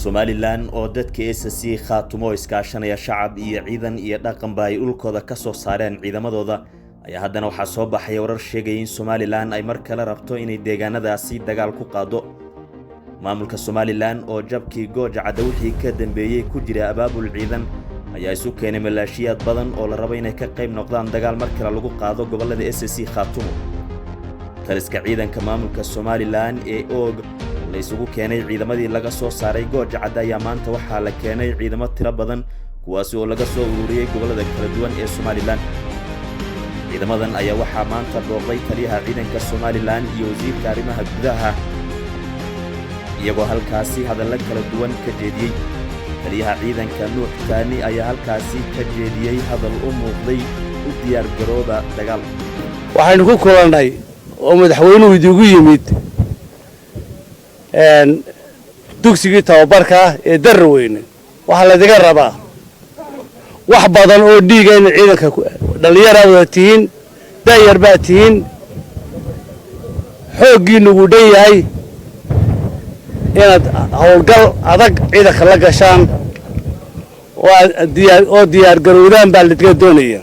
Somaliland oo dadka SSC khaatumo iskaashanaya shacab iyo ciidan iyo dhaqan ba ay ulkooda ka soo saareen ciidamadooda ayaa haddana waxa soo baxay warar sheegay in Somaliland ay mar kale rabto inay deegaanadaasi dagaal ku qaado. maamulka Somaliland oo jabkii gooja cadda wixii ka dambeeyay ku jira abaabul ciidan ayaa isu keenay maleeshiyad badan oo la rabo inay ka qayb noqdaan dagaal mar kale lagu qaado gobolada SSC khaatumo. taliska ciidanka maamulka Somaliland ee OG la isugu keenay ciidamadii laga soo saaray gooja cadda ayaa maanta waxaa la keenay ciidamo tiro badan kuwaas oo laga soo ururiyay gobolada kala duwan ee Somaliland. ciidamadan ayaa waxaa maanta booqday taliyaha ciidanka Somaliland iyo wasiirka arrimaha gudaha iyagoo halkaasi hadallo kala duwan ka jeediyay. taliyaha ciidanka Nuux Taani ayaa halkaasi ka jeediyay hadal u muuqday u diyaar garooba dagaal. waxaynu ku kulannay oo madaxweynuhu idigu yimid dugsigii tababarka ee Darweyne waxa la diga rabaa wax badan oo dhiiga in ciidanka dhalinyarada tihiin dayar baa tihiin xooggiinu u dhan yahay inaad hawlgal adag ciidanka la gashaan oo diyaar garowdaan baa la diga doonaya.